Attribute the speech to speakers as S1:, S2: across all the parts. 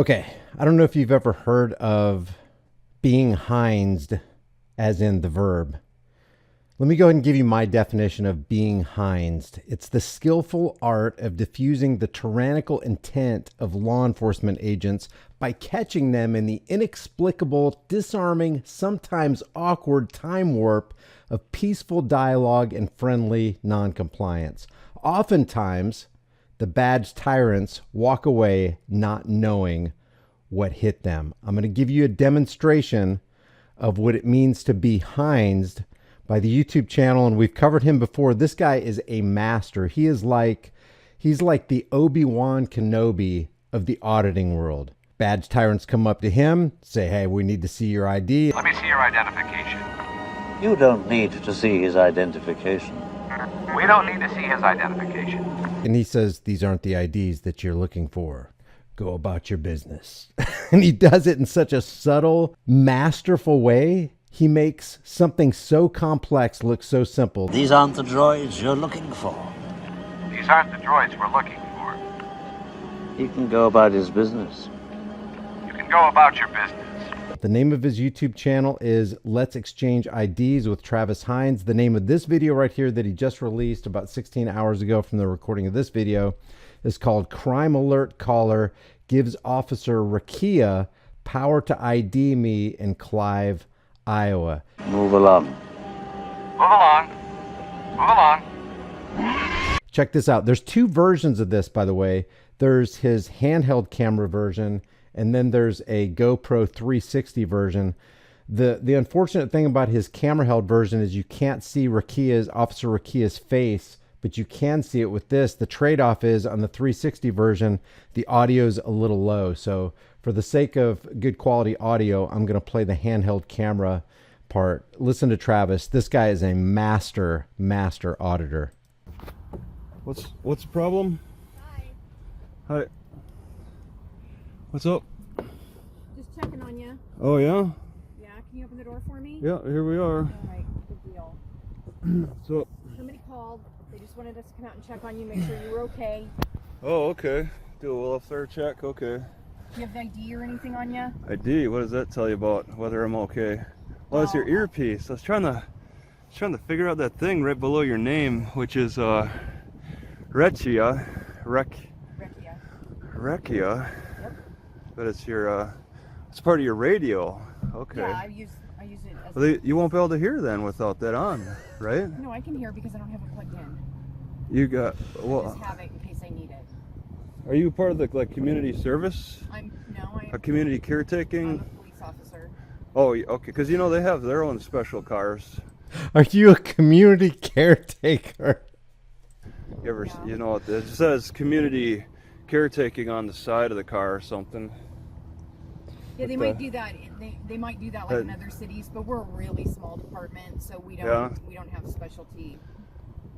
S1: Okay, I don't know if you've ever heard of being hindsed, as in the verb. Let me go ahead and give you my definition of being hindsed. It's the skillful art of diffusing the tyrannical intent of law enforcement agents by catching them in the inexplicable, disarming, sometimes awkward time warp of peaceful dialogue and friendly noncompliance. Oftentimes, the badged tyrants walk away not knowing what hit them. I'm going to give you a demonstration of what it means to be hindsed by the YouTube channel, and we've covered him before. This guy is a master. He's like the Obi-Wan Kenobi of the auditing world. Badge tyrants come up to him, say, "Hey, we need to see your ID."
S2: Let me see your identification.
S3: You don't need to see his identification.
S2: We don't need to see his identification.
S1: And he says, "These aren't the IDs that you're looking for. Go about your business." And he does it in such a subtle, masterful way. He makes something so complex look so simple.
S3: These aren't the droids you're looking for.
S2: These aren't the droids we're looking for.
S3: He can go about his business.
S2: You can go about your business.
S1: The name of his YouTube channel is Let's Exchange IDs with Travis Hinds. The name of this video right here that he just released about 16 hours ago from the recording of this video is called Crime Alert Caller Gives Officer Rakia Power to ID Me in Clive, Iowa.
S3: Move along.
S2: Move along. Move along.
S1: Check this out. There's two versions of this, by the way. There's his handheld camera version, and then there's a GoPro 360 version. The unfortunate thing about his camera held version is you can't see Officer Rakia's face, but you can see it with this. The trade-off is on the 360 version, the audio's a little low. So for the sake of good quality audio, I'm going to play the handheld camera part. Listen to Travis. This guy is a master auditor.
S4: What's the problem? Hi. What's up?
S5: Just checking on you.
S4: Oh yeah?
S5: Yeah, can you open the door for me?
S4: Yeah, here we are.
S5: All right, good deal.
S4: So.
S5: Somebody called. They just wanted us to come out and check on you, make sure you were okay.
S4: Oh, okay. Do a welfare check. Okay.
S5: Do you have an ID or anything on you?
S4: ID. What does that tell you about whether I'm okay? Well, it's your earpiece. I was trying to figure out that thing right below your name, which is Rekia. Rekia.
S5: Yep.
S4: But it's your it's part of your radio. Okay.
S5: Yeah, I use it as
S4: Well, you won't be able to hear then without that on, right?
S5: No, I can hear because I don't have it plugged in.
S4: You got
S5: I
S4: well.
S5: just have it in case I need it.
S4: Are you part of the community service?
S5: I'm
S4: A community caretaking?
S5: a police officer.
S4: Oh, okay. Because they have their own special cars.
S1: Are you a community caretaker?
S4: You ever,
S5: Yeah.
S4: it says community caretaking on the side of the car or something.
S5: Yeah, they
S4: But,
S5: might do that. They might do that like in other cities, but we're a really small department, so we don't have specialty.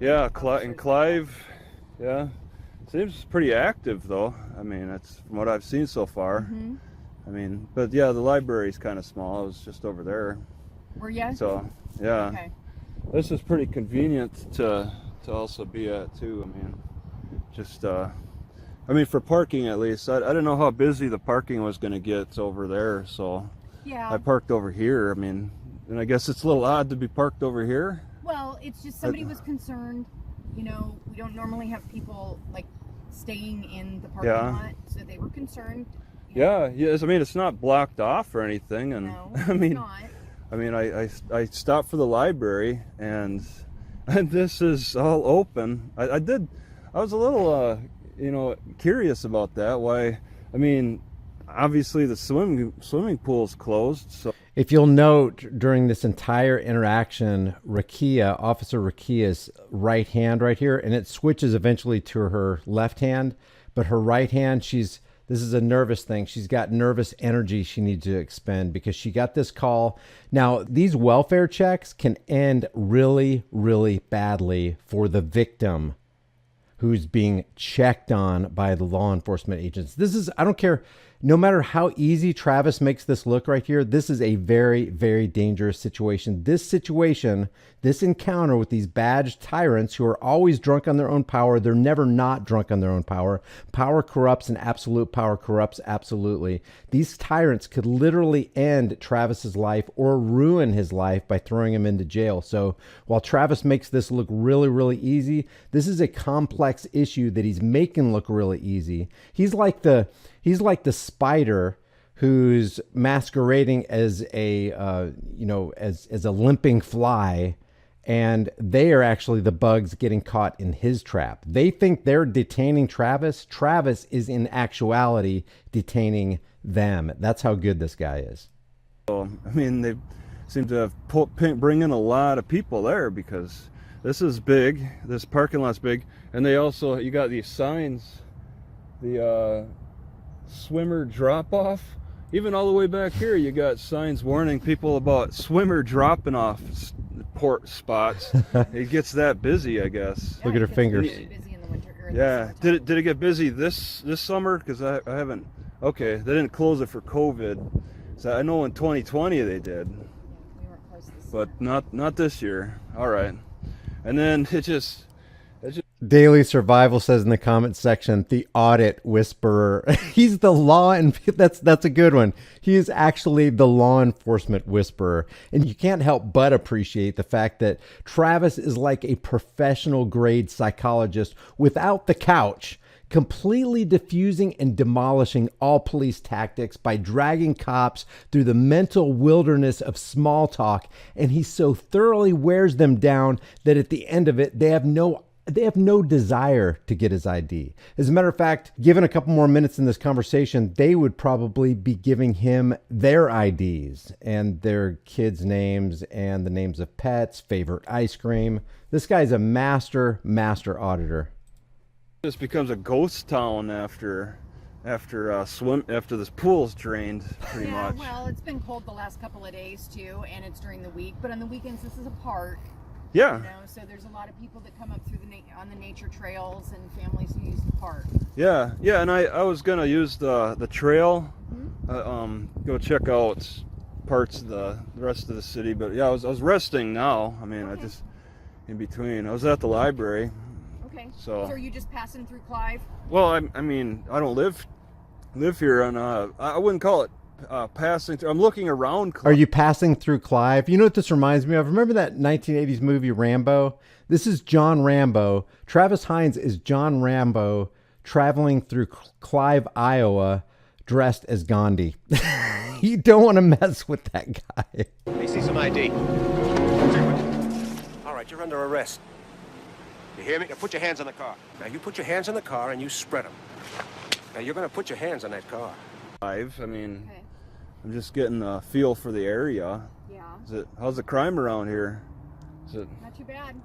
S4: Yeah, in Clive, yeah. Seems pretty active though. I mean, that's from what I've seen so far.
S5: Mm-hmm.
S4: I mean, but yeah, the library's kind of small. I was just over there.
S5: Were you?
S4: So, yeah.
S5: Okay.
S4: This is pretty convenient to also be at too. I mean, just for parking at least. I didn't know how busy the parking was going to get over there, so
S5: Yeah.
S4: I parked over here. I mean, and I guess it's a little odd to be parked over here.
S5: Well, it's just somebody was concerned. We don't normally have people like staying in the parking lot, so they were concerned.
S4: Yeah, yes. I mean, it's not blocked off or anything, and
S5: No,
S4: I mean,
S5: it's not.
S4: I mean, I stopped for the library, and this is all open. I was a little curious about that. Why? I mean, obviously the swimming pool's closed, so.
S1: If you'll note, during this entire interaction, Officer Rakia's right hand right here, and it switches eventually to her left hand, but her right hand, this is a nervous thing. She's got nervous energy she needs to expend because she got this call. Now, these welfare checks can end really, really badly for the victim who's being checked on by the law enforcement agents. I don't care. No matter how easy Travis makes this look right here, this is a very, very dangerous situation. This encounter with these badged tyrants who are always drunk on their own power, they're never not drunk on their own power. Power corrupts and absolute power corrupts absolutely. These tyrants could literally end Travis's life or ruin his life by throwing him into jail. So while Travis makes this look really, really easy, this is a complex issue that he's making look really easy. He's like the spider who's masquerading as a as a limping fly, and they are actually the bugs getting caught in his trap. They think they're detaining Travis. Travis is in actuality detaining them. That's how good this guy is.
S4: So, I mean, they seem to have bring in a lot of people there, because this is big. This parking lot's big, and they also, you got these signs, the swimmer drop off. Even all the way back here, you got signs warning people about swimmer dropping off port spots. It gets that busy, I guess.
S5: Yeah,
S1: Look at her
S5: it gets
S1: fingers.
S5: really busy in the winter, or in the
S4: Yeah.
S5: summertime.
S4: Did it get busy this summer? Because I haven't. Okay, they didn't close it for COVID. So I know in 2020 they did,
S5: Yeah, we weren't close this
S4: but
S5: summer.
S4: not this year. All right. And then it just
S1: Daily Survival says in the comment section, the audit whisperer. He's the law, and that's a good one. He is actually the law enforcement whisperer. And you can't help but appreciate the fact that Travis is like a professional grade psychologist without the couch, completely diffusing and demolishing all police tactics by dragging cops through the mental wilderness of small talk. And he so thoroughly wears them down that at the end of it, they have no desire to get his ID. As a matter of fact, given a couple more minutes in this conversation, they would probably be giving him their IDs and their kids' names and the names of pets, favorite ice cream. This guy's a master auditor.
S4: this becomes a ghost town after this pool's drained, pretty
S5: Yeah,
S4: much.
S5: well, it's been cold the last couple of days too, and it's during the week. But on the weekends, this is a park.
S4: Yeah.
S5: You know, so there's a lot of people that come up through on the nature trails, and families who use the park.
S4: Yeah, and I was gonna use the trail, go check out parts of the rest of the city, but yeah, I was resting now. I mean, I
S5: Okay.
S4: just in between. I was at the library.
S5: Okay.
S4: So-
S5: are you just passing through Clive?
S4: Well, I mean, I don't live here, and I wouldn't call it passing through. I'm looking around.
S1: Are you passing through Clive? You know what this reminds me of? Remember that 1980s movie Rambo? This is John Rambo. Travis Hines is John Rambo traveling through Clive, Iowa, dressed as Gandhi. You don't want to mess with that guy.
S6: Let me see some ID. All right, you're under arrest. You hear me? Now put your hands on the car. Now you put your hands on the car and you spread them. Now you're going to put your hands on that car.
S4: I mean,
S5: Okay.
S4: I'm just getting a feel for the area.
S5: Yeah.
S4: How's the crime around here? Is it?
S5: Not too bad.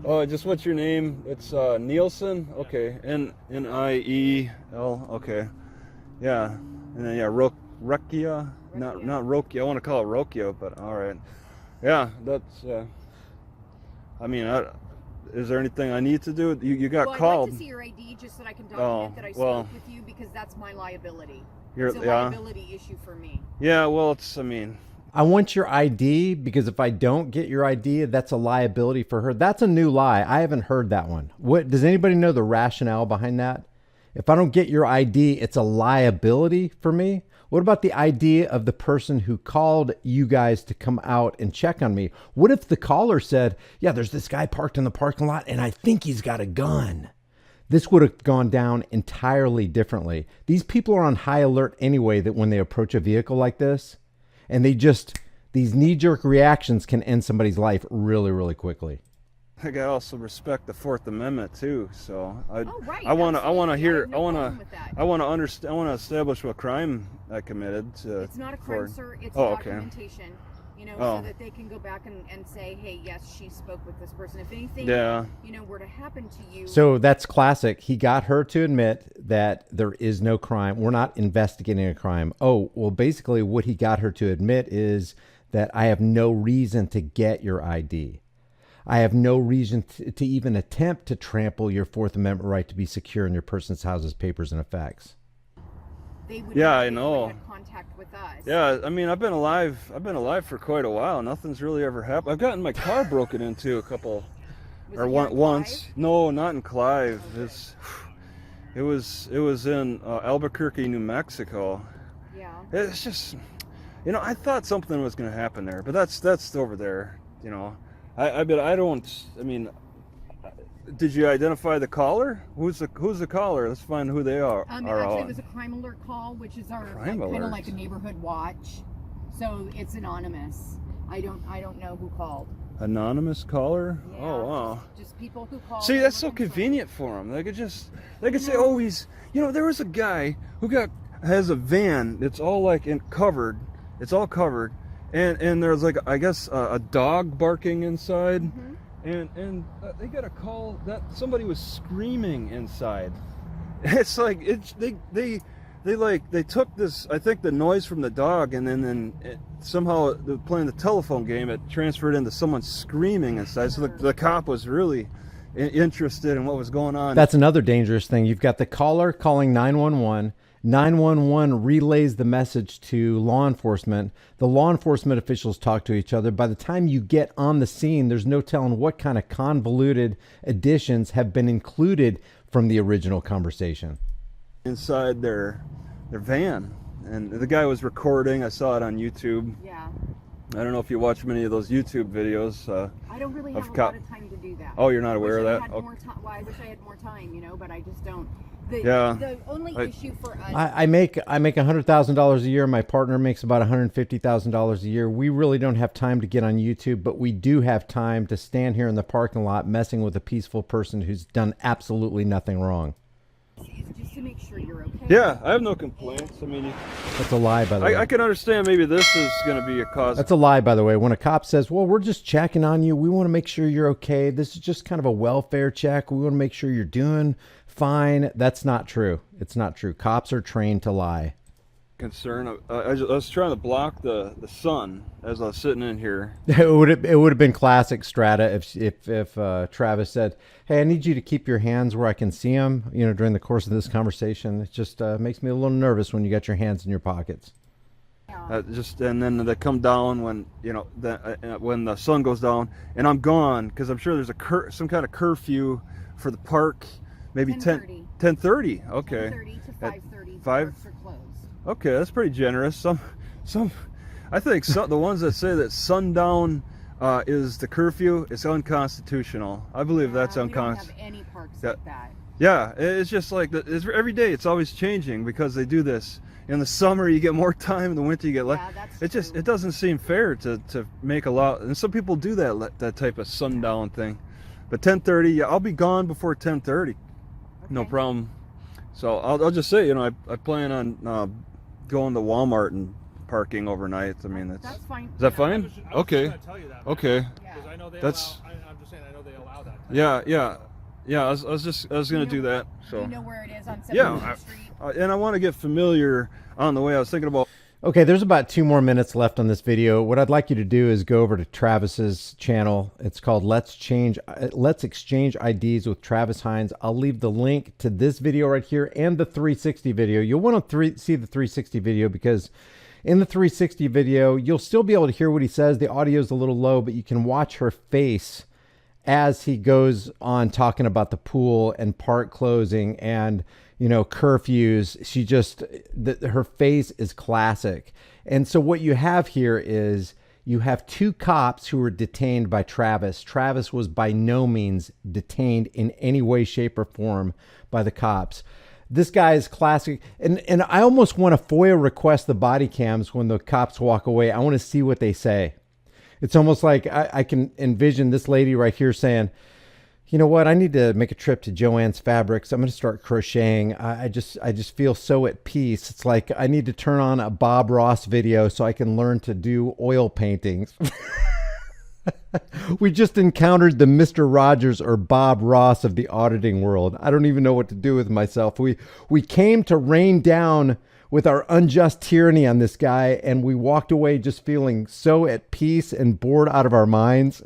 S4: Oh, just what's your name? It's Nielsen. Okay, Niel. Okay, yeah, and then Rokia. Not Rokia. I want to call it Rokia, but all right. Yeah, that's. I mean, is there anything I need to do? You got
S5: Well, I'd
S4: called.
S5: like to see your ID just so that I can document that I
S4: well,
S5: spoke with you, because that's my liability.
S4: You're-
S5: It's a
S4: yeah.
S5: liability issue for me.
S4: Yeah, well, it's. I mean,
S1: I want your ID because if I don't get your ID, that's a liability for her. That's a new lie. I haven't heard that one. What does anybody know the rationale behind that? If I don't get your ID, it's a liability for me. What about the idea of the person who called you guys to come out and check on me? What if the caller said, yeah, there's this guy parked in the parking lot and I think he's got a gun? This would have gone down entirely differently. These people are on high alert anyway, that when they approach a vehicle like this, and these knee-jerk reactions can end somebody's life really, really quickly.
S4: I got to also respect the Fourth Amendment too. So
S5: Oh, right,
S4: I want to
S5: absolutely.
S4: hear.
S5: I have no problem with that.
S4: I want to understand. I want to establish what crime I committed.
S5: It's not a crime, sir. It's
S4: Okay.
S5: documentation. You know,
S4: Oh.
S5: so that they can go back and say, hey, yes, she spoke with this person. If anything,
S4: Yeah.
S5: were to happen to you.
S1: So that's classic. He got her to admit that there is no crime. We're not investigating a crime. Oh, well, basically what he got her to admit is that I have no reason to get your ID. I have no reason to even attempt to trample your Fourth Amendment right to be secure in your person's houses, papers, and effects.
S5: they would.
S4: Yeah,
S5: they
S4: I know.
S5: Had contact with us.
S4: Yeah, I mean, I've been alive for quite a while. Nothing's really ever happened. I've gotten my car broken into a couple,
S5: Was
S4: or
S5: it here in
S4: once.
S5: Clive?
S4: No, not in Clive.
S5: Okay.
S4: It was in Albuquerque, New Mexico.
S5: Yeah.
S4: It's just, I thought something was going to happen there, but that's over there. I mean, did you identify the caller? Who's the caller? Let's find who they are.
S5: Actually, it was a crime alert call, which is our
S4: Crime
S5: kind of
S4: alert.
S5: like a neighborhood watch. So it's anonymous. I don't know who called.
S4: Anonymous caller?
S5: Yeah,
S4: Oh wow.
S5: Just people who call.
S4: See, that's so convenient for them. They could say, oh, there was a guy who has a van. It's all like covered. It's all covered, and there's like, I guess, a dog barking inside, and they got a call that somebody was screaming inside. It's like they took this, I think, the noise from the dog, and then somehow playing the telephone game, it transferred into someone screaming inside. So the cop was really interested in what was going on.
S1: That's another dangerous thing. You've got the caller calling 911. 911 relays the message to law enforcement. The law enforcement officials talk to each other. By the time you get on the scene, there's no telling what kind of convoluted additions have been included from the original conversation.
S4: Inside their van, and the guy was recording. I saw it on YouTube.
S5: Yeah.
S4: I don't know if you watch many of those YouTube videos.
S5: I don't really have
S4: Of
S5: a lot of time to do that.
S4: Oh, you're not aware of
S5: I
S4: that?
S5: had more time. Well, I wish I had more time, but I just don't.
S4: Yeah.
S5: The only issue for us.
S1: I make $100,000 a year. My partner makes about $150,000 a year. We really don't have time to get on YouTube, but we do have time to stand here in the parking lot messing with a peaceful person who's done absolutely nothing wrong.
S5: Is just to make sure you're okay.
S4: Yeah, I have no complaints. I mean,
S1: That's a lie, by the way.
S4: I can understand maybe this is going to be a cause.
S1: That's a lie, by the way. When a cop says, well, we're just checking on you, we want to make sure you're okay. This is just kind of a welfare check. We want to make sure you're doing fine. That's not true. It's not true. Cops are trained to lie.
S4: Concern. I was trying to block the sun as I was sitting in here.
S1: It would have been classic Strata if Travis said, hey, I need you to keep your hands where I can see them, during the course of this conversation. It just makes me a little nervous when you got your hands in your pockets.
S4: And then they come down when when the sun goes down, and I'm gone because I'm sure there's some kind of curfew for the park. Maybe 10:30. 10:30. Okay.
S5: 10:30 to 5:30.
S4: Five?
S5: Parks are closed.
S4: Okay, that's pretty generous. Some, I think the ones that say that sundown is the curfew is unconstitutional. I believe that's
S5: We don't
S4: unconstitutional.
S5: have any parks like that.
S4: Yeah, it's just like every day. It's always changing because they do this. In the summer, you get more time. In the winter, you get less.
S5: Yeah, that's true.
S4: It doesn't seem fair to make a lot. And some people do that type of sundown thing. But 10:30, yeah, I'll be gone before 10:30. No
S5: Okay.
S4: problem. So I'll just say, I plan on going to Walmart and parking overnight. I mean,
S5: That's fine.
S4: is that fine?
S7: I was just
S4: Okay.
S7: gonna tell you that.
S4: Okay.
S5: Yeah.
S7: Because I know they
S4: That's-
S7: allow. I'm just saying I know they allow that.
S4: Yeah. I was gonna do that.
S5: Do
S4: So
S5: you know where it is on 17th
S4: yeah,
S5: Street?
S4: and I want to get familiar on the way. I was thinking about.
S1: Okay, there's about 2 more minutes left on this video. What I'd like you to do is go over to Travis's channel. It's called Let's Exchange IDs with Travis Hines. I'll leave the link to this video right here and the 360 video. You'll want to see the 360 video because in the 360 video, you'll still be able to hear what he says. The audio is a little low, but you can watch her face as he goes on talking about the pool and park closing and curfews. Her face is classic. And so what you have here is you have 2 cops who were detained by Travis. Travis was by no means detained in any way, shape, or form by the cops. This guy is classic. And I almost want to FOIA request the body cams when the cops walk away. I want to see what they say. It's almost like I can envision this lady right here saying, you know what? I need to make a trip to Joann's Fabrics. I'm going to start crocheting. I just feel so at peace. It's like I need to turn on a Bob Ross video so I can learn to do oil paintings. We just encountered the Mr. Rogers or Bob Ross of the auditing world. I don't even know what to do with myself. We came to rain down with our unjust tyranny on this guy, and we walked away just feeling so at peace and bored out of our minds.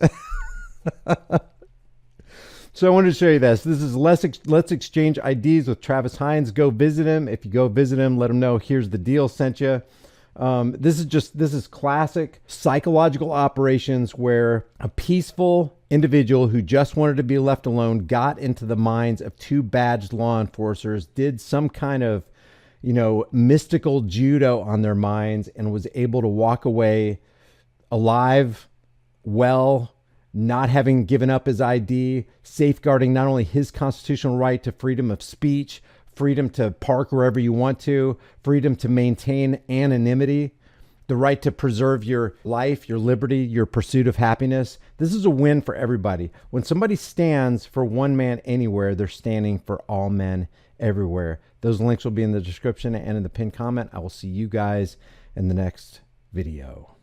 S1: So I wanted to show you this. This is Let's Exchange IDs with Travis Hines. Go visit him. If you go visit him, let him know here's the deal sent you. This is classic psychological operations where a peaceful individual who just wanted to be left alone got into the minds of two badged law enforcers, did some kind of, mystical judo on their minds, and was able to walk away alive, well, not having given up his ID, safeguarding not only his constitutional right to freedom of speech, freedom to park wherever you want to, freedom to maintain anonymity, the right to preserve your life, your liberty, your pursuit of happiness. This is a win for everybody. When somebody stands for one man anywhere, they're standing for all men everywhere. Those links will be in the description and in the pinned comment. I will see you guys in the next video.